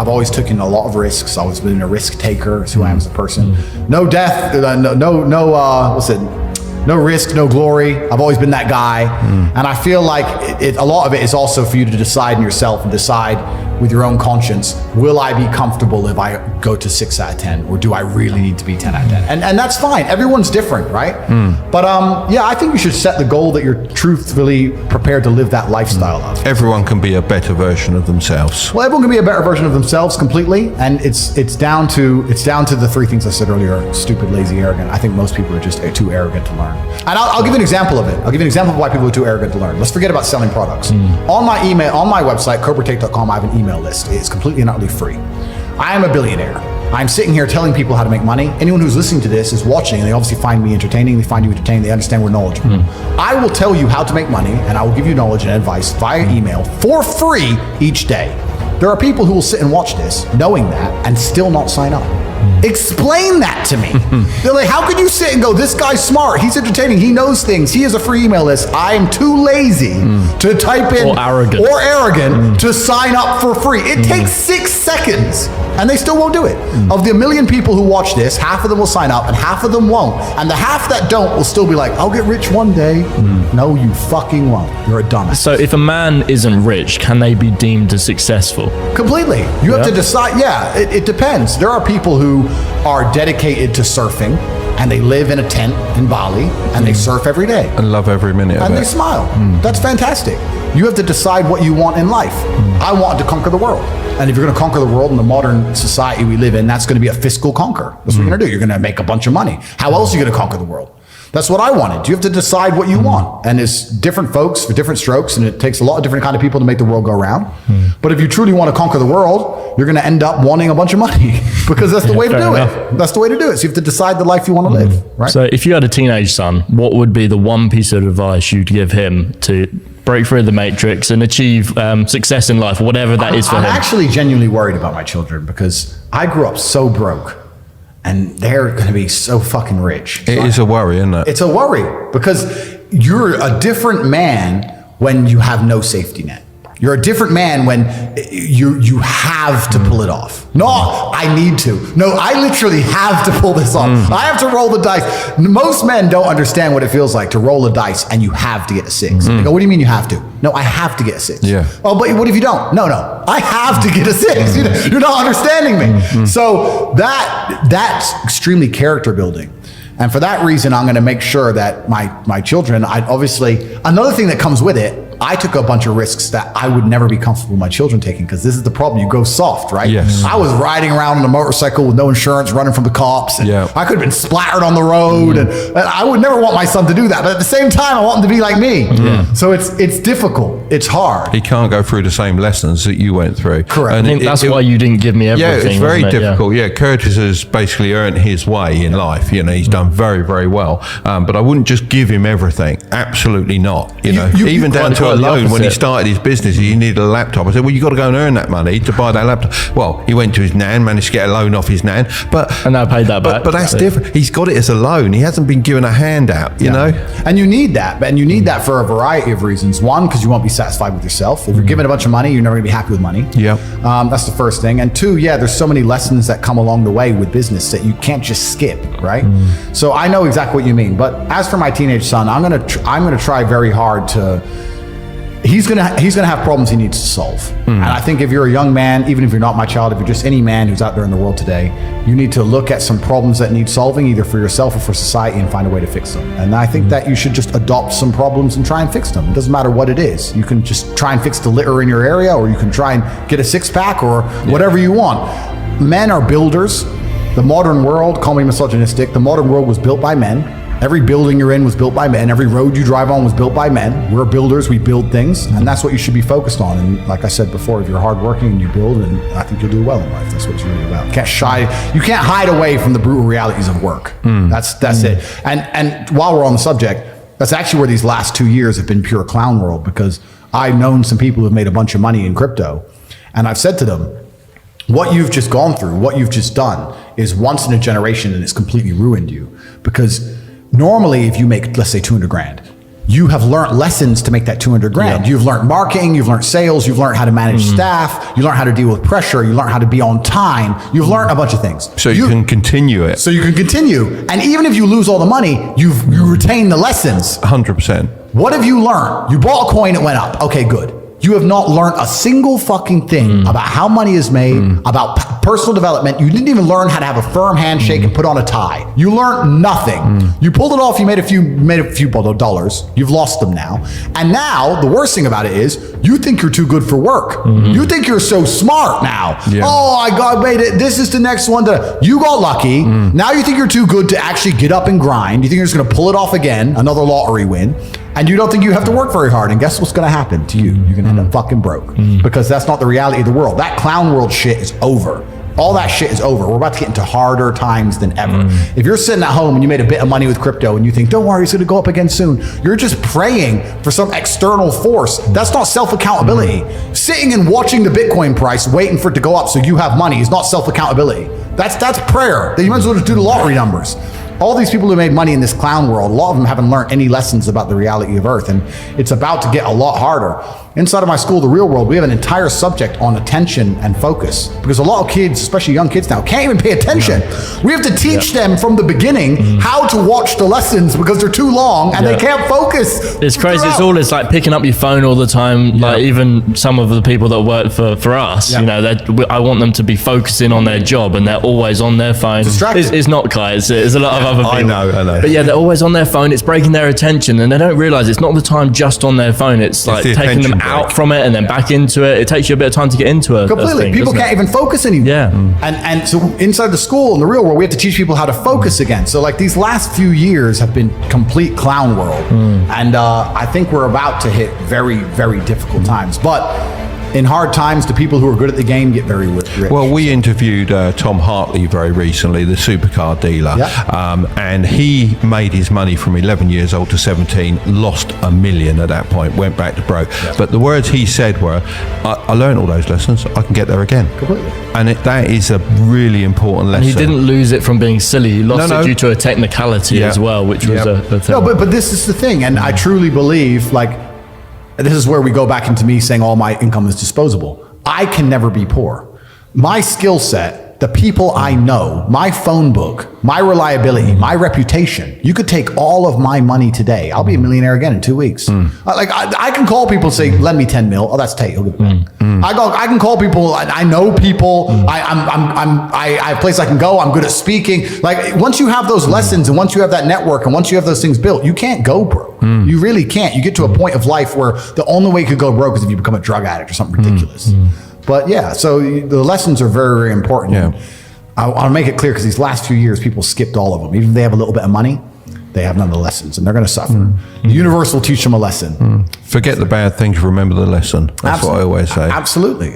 I've always taken a lot of risks. I've always been a risk taker. It's who I am as a person. No death, no risk, no glory. I've always been that guy. And I feel like a lot of it is also for you to decide in yourself and decide with your own conscience, will I be comfortable if I go to 6 out of 10, or do I really need to be 10 out of 10? And that's fine. Everyone's different, right? But yeah, I think you should set the goal that you're truthfully prepared to live that lifestyle of. Everyone can be a better version of themselves. Well, everyone can be a better version of themselves completely, and it's down to the 3 things I said earlier: stupid, lazy, arrogant. I think most people are just too arrogant to learn. And I'll give you an example of it. I'll give you an example of why people are too arrogant to learn. Let's forget about selling products. On my website, cobratate.com, I have an email list. It's completely and utterly free. I am a billionaire. I'm sitting here telling people how to make money. Anyone who's listening to this is watching, and they obviously find me entertaining. They find you entertaining. They understand we're knowledgeable. I will tell you how to make money, and I will give you knowledge and advice via email for free each day. There are people who will sit and watch this knowing that and still not sign up. Explain that to me. They're like, how could you sit and go, this guy's smart, he's entertaining, he knows things, he has a free email list. I am too lazy to type in or arrogant to sign up for free. It takes 6 seconds and they still won't do it. Of the 1 million people who watch this, half of them will sign up and half of them won't. And the half that don't will still be like, I'll get rich one day. No, you fucking won't. You're a dumbass. So if a man isn't rich, can they be deemed as successful? Completely. You have to decide. Yeah, it depends. There are people who are dedicated to surfing and they live in a tent in Bali and they surf every day. And love every minute of it. And they smile. That's fantastic. You have to decide what you want in life. I want to conquer the world. And if you're going to conquer the world in the modern society we live in, that's going to be a fiscal conquer. That's what you're going to do. You're going to make a bunch of money. How else are you going to conquer the world? That's what I wanted. You have to decide what you want. And it's different folks for different strokes, and it takes a lot of different kind of people to make the world go round. But if you truly want to conquer the world, you're going to end up wanting a bunch of money because that's the way to do it. That's the way to do it. So you have to decide the life you want to live, right? So if you had a teenage son, what would be the one piece of advice you'd give him to break through the matrix and achieve success in life, whatever that is for him? I'm actually genuinely worried about my children because I grew up so broke. And they're going to be so fucking rich. It is a worry, isn't it? It's a worry because you're a different man when you have no safety net. You're a different man when you have to pull it off. No, I need to. No, I literally have to pull this off. I have to roll the dice. Most men don't understand what it feels like to roll a dice and you have to get a 6. They go, what do you mean you have to? No, I have to get a 6. Yeah. Oh, but what if you don't? No, I have to get a 6. You're not understanding me. So that's extremely character building. And for that reason, I'm going to make sure that my children, another thing that comes with it, I took a bunch of risks that I would never be comfortable with my children taking, because this is the problem. You go soft, right? Yes. I was riding around on a motorcycle with no insurance, running from the cops. And I could have been splattered on the road. And I would never want my son to do that. But at the same time, I want him to be like me. So it's difficult. It's hard. He can't go through the same lessons that you went through. Correct. And I think that's why you didn't give me everything. Yeah, it's very difficult. Yeah, Curtis has basically earned his way in life. He's done very, very well. But I wouldn't just give him everything. Absolutely not. Even down to a loan when he started his business, he needed a laptop. I said, well, you got to go and earn that money to buy that laptop. Well, he went to his nan, managed to get a loan off his nan, and I paid that back. But that's different. He's got it as a loan. He hasn't been given a handout, you know. And you need that, and you need that for a variety of reasons. One, because you won't be satisfied with yourself. If you're given a bunch of money, you're never going to be happy with money. That's the first thing. And two, there's so many lessons that come along the way with business that you can't just skip, right? So I know exactly what you mean. But as for my teenage son, I'm gonna try very hard to. He's gonna have problems he needs to solve. And I think if you're a young man, even if you're not my child, if you're just any man who's out there in the world today, you need to look at some problems that need solving, either for yourself or for society, and find a way to fix them. And I think that you should just adopt some problems and try and fix them. It doesn't matter what it is. You can just try and fix the litter in your area, or you can try and get a 6-pack, or whatever you want. Men are builders. The modern world, call me misogynistic, the modern world was built by men. Every building you're in was built by men. Every road you drive on was built by men. We're builders, we build things, and that's what you should be focused on. And like I said before, if you're hardworking and you build, and I think you'll do well in life. That's what it's really about. You can't hide away from the brutal realities of work. That's it. And while we're on the subject, that's actually where these last 2 years have been pure clown world, because I've known some people who've made a bunch of money in crypto, and I've said to them, what you've just gone through, what you've just done is once in a generation, and it's completely ruined you. Because normally if you make, let's say 200 grand, you have learned lessons to make that 200 grand. You've learned marketing, you've learned sales, you've learned how to manage staff, you learn how to deal with pressure, you learn how to be on time, you've learned a bunch of things. So you can continue it. So you can continue. And even if you lose all the money, you retain the lessons. 100%. What have you learned? You bought a coin, it went up. Okay, good. You have not learned a single fucking thing about how money is made, about personal development. You didn't even learn how to have a firm handshake and put on a tie. You learned nothing. You pulled it off. You made a few dollars. You've lost them now. And now the worst thing about it is you think you're too good for work. You think you're so smart now. Yeah. Oh, I made it. This is the next one. You got lucky. Now you think you're too good to actually get up and grind. You think you're just going to pull it off again, another lottery win. And you don't think you have to work very hard. And guess what's going to happen to you? You're going to end up fucking broke because that's not the reality of the world. That clown world shit is over. All that shit is over. We're about to get into harder times than ever. If you're sitting at home and you made a bit of money with crypto and you think, don't worry, it's going to go up again soon. You're just praying for some external force. That's not self-accountability. Sitting and watching the Bitcoin price, waiting for it to go up so you have money is not self-accountability. That's prayer. You might as well just do the lottery numbers. All these people who made money in this clown world, a lot of them haven't learned any lessons about the reality of Earth, and it's about to get a lot harder. Inside of my school, The Real World, we have an entire subject on attention and focus because a lot of kids, especially young kids now, can't even pay attention. We have to teach them from the beginning how to watch the lessons because they're too long and they can't focus. It's crazy. It's like picking up your phone all the time. Like even some of the people that work for us, you know, I want them to be focusing on their job and they're always on their phone. It's not Kai. It's a lot of other people. I know. But yeah, they're always on their phone. It's breaking their attention and they don't realize it's not the time just on their phone. It's like taking them out from it and then back into it. It takes you a bit of time to get into it. Completely. People can't even focus anymore. Yeah. And so inside the school, in the real world, we have to teach people how to focus again. So like these last few years have been complete clown world. And I think we're about to hit very, very difficult times. But in hard times, the people who are good at the game get very rich. Well, we interviewed Tom Hartley very recently, the supercar dealer, and he made his money from 11 years old to 17, lost $1 million at that point, went back to broke. But the words he said were, I learned all those lessons, I can get there again. Completely. And that is a really important lesson. And he didn't lose it from being silly. He lost it due to a technicality as well, which was a thing. No, but this is the thing, and I truly believe, like, this is where we go back into me saying all my income is disposable. I can never be poor. My skill set, the people I know, my phone book, my reliability, my reputation, you could take all of my money today. I'll be a millionaire again in 2 weeks. I can call people and say, lend me 10 mil. Oh, that's Tate. He'll give it back. I can call people. I know people. I have a place I can go. I'm good at speaking. Like once you have those lessons and once you have that network and once you have those things built, you can't go broke. You really can't. You get to a point of life where the only way you could go broke is if you become a drug addict or something ridiculous. But yeah, so the lessons are very, very important. Yeah. I want to make it clear because these last few years, people skipped all of them. Even if they have a little bit of money, they have none of the lessons and they're going to suffer. The universe will teach them a lesson. Forget the bad things, remember the lesson. That's what I always say. Absolutely.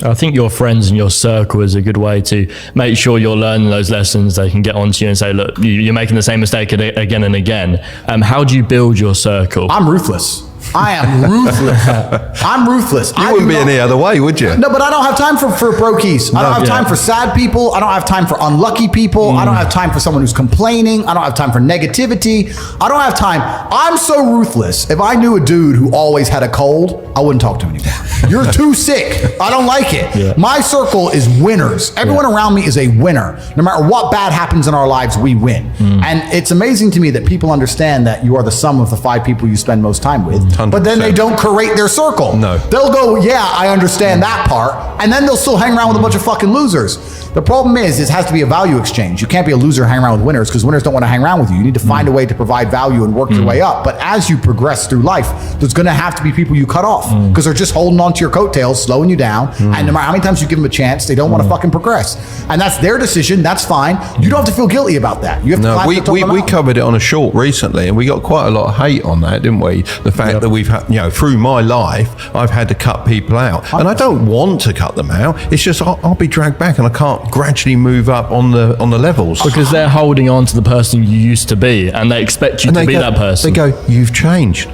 I think your friends and your circle is a good way to make sure you're learning those lessons. They can get onto you and say, look, you're making the same mistake again and again. How do you build your circle? I'm ruthless. I am ruthless. I'm ruthless. You wouldn't be any other way, would you? No, but I don't have time for brokies. I don't have time for sad people. I don't have time for unlucky people. I don't have time for someone who's complaining. I don't have time for negativity. I don't have time. I'm so ruthless. If I knew a dude who always had a cold, I wouldn't talk to him anymore. You're too sick. I don't like it. My circle is winners. Everyone around me is a winner. No matter what bad happens in our lives, we win. And it's amazing to me that people understand that you are the sum of the 5 people you spend most time with. 100%. But then they don't curate their circle. No. They'll go, yeah, I understand that part. And then they'll still hang around with a bunch of fucking losers. The problem is, it has to be a value exchange. You can't be a loser hanging around with winners because winners don't want to hang around with you. You need to find a way to provide value and work your way up. But as you progress through life, there's going to have to be people you cut off because they're just holding on to your coattails, slowing you down. And no matter how many times you give them a chance, they don't want to fucking progress. And that's their decision. That's fine. You don't have to feel guilty about that. You have to climb to the top of the mountain. We covered it on a short recently, and we got quite a lot of hate on that, didn't we? The fact that we've had, through my life, I've had to cut people out. And I don't want to cut them out. It's just I'll be dragged back and I can't gradually move up on the levels. Because they're holding on to the person you used to be, and they expect you to be that person. They go, you've changed.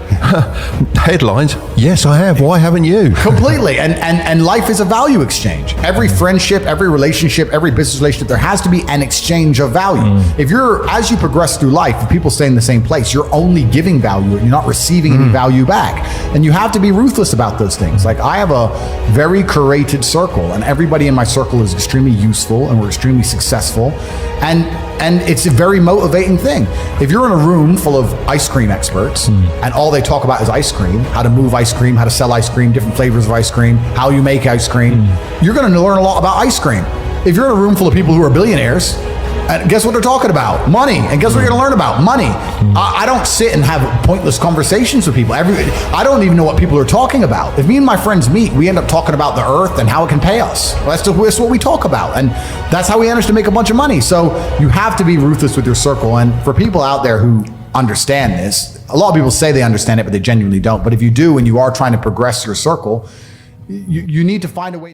Headlines, yes, I have. Why haven't you? Completely. And life is a value exchange. Every friendship, every relationship, every business relationship, there has to be an exchange of value. If as you progress through life, if people stay in the same place, you're only giving value and you're not receiving any value back. And you have to be ruthless about those things. Like, I have a very curated circle, and everybody in my circle is extremely useful, and we're extremely successful. And it's a very motivating thing. If you're in a room full of ice cream experts and all they talk about is ice cream, how to move ice cream, how to sell ice cream, different flavors of ice cream, how you make ice cream, you're going to learn a lot about ice cream. If you're in a room full of people who are billionaires, and guess what they're talking about? Money. And guess what you're going to learn about? Money. I don't sit and have pointless conversations with people. I don't even know what people are talking about. If me and my friends meet, we end up talking about the earth and how it can pay us. That's what we talk about. And that's how we manage to make a bunch of money. So you have to be ruthless with your circle. And for people out there who understand this, a lot of people say they understand it, but they genuinely don't. But if you do, and you are trying to progress your circle, you need to find a way